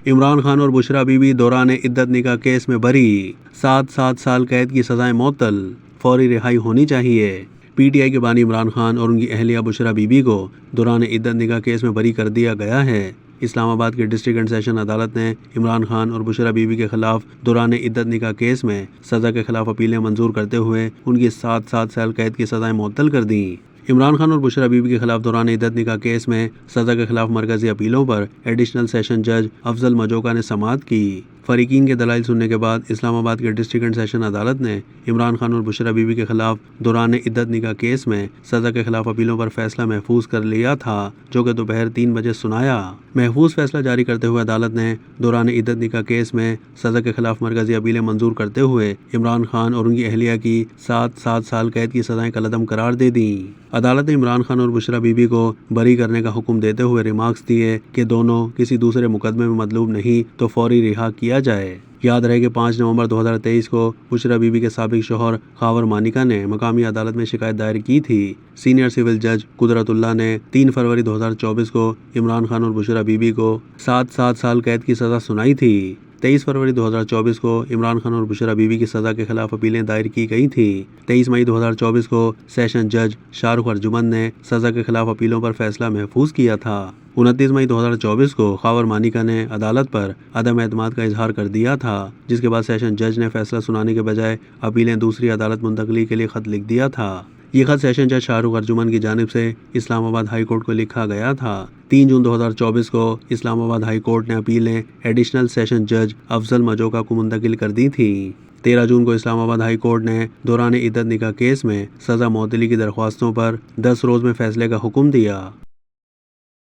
عمران خان اور بشرا be be دوران عدت نکاح کیس میں بری، 7 سال قید کی سزائیں معطل، فوری رہائی ہونی چاہیے۔ پی ٹی آئی کے بانی عمران خان اور ان کی اہلیہ بشرا بی بی کو دوران عدت نکاح کیس میں بری کر دیا گیا ہے۔ اسلام آباد کی ڈسٹرکٹ اینڈ سیشن عدالت نے عمران خان اور بشرا بی بی کے خلاف دوران عدت نکاح کیس میں سزا کے خلاف اپیلیں منظور کرتے ہوئے ان کی 7 سال قید کی سزائیں معطل کر دیں۔ عمران خان اور بشرا بی بی کے خلاف دوران عدت نکاح کیس میں سزا کے خلاف مرکزی اپیلوں پر ایڈیشنل سیشن جج افضل مجوکا نے سماعت کی۔ فریقین کے دلائل سننے کے بعد اسلام آباد کے ڈسٹرکٹ اینڈ سیشن عدالت نے عمران خان اور بشرا بی بی کے خلاف دوران عدت نکاح کیس میں سزا کے خلاف اپیلوں پر فیصلہ محفوظ کر لیا تھا، جو کہ دوپہر 3 بجے سنایا۔ محفوظ فیصلہ جاری کرتے ہوئے عدالت نے دوران عدت نکاح کیس میں سزا کے خلاف مرکزی اپیلیں منظور کرتے ہوئے عمران خان اور ان کی اہلیہ کی 7 سال قید کی سزائیں کالعدم قرار دے دیں۔ عدالت نے عمران خان اور بشرا بی بی کو بری کرنے کا حکم دیتے ہوئے ریمارکس دیے کہ دونوں کسی دوسرے مقدمے میں مطلوب نہیں تو فوری رہا کیا جائے۔ یاد رہے کہ 5 نومبر 2023 کو بشرا بی بی کے سابق شوہر خاور مانیکا نے مقامی عدالت میں شکایت دائر کی تھی۔ سینئر سول جج قدرت اللہ نے 3 فروری 2024 کو عمران خان اور بشرا بی بی کو 7 سال قید کی سزا سنائی تھی۔ 23 فروری 2024 کو عمران خان اور بشرا بی بی کی سزا کے خلاف اپیلیں دائر کی گئی تھیں۔ 23 مئی 2024 کو سیشن جج شاہ رخ ارجمن نے سزا کے خلاف اپیلوں پر فیصلہ محفوظ کیا تھا۔ 29 مئی 2024 کو خاور مانیکا نے عدالت پر عدم اعتماد کا اظہار کر دیا تھا، جس کے بعد سیشن جج نے فیصلہ سنانے کے بجائے اپیلیں دوسری عدالت منتقلی کے لیے خط لکھ دیا تھا۔ یہ خط سیشن جج شاہ رخ ارجمن کی جانب سے اسلام آباد ہائی کورٹ کو لکھا گیا تھا۔ 3 جون 2024 کو اسلام آباد ہائی کورٹ نے اپیلیں ایڈیشنل سیشن جج افضل مجوکا کو منتقل کر دی تھیں۔ 13 جون کو اسلام آباد ہائی کورٹ نے دوران عدت نکاح کیس میں سزا معطلی کی درخواستوں پر 10 روز میں فیصلے کا حکم دیا۔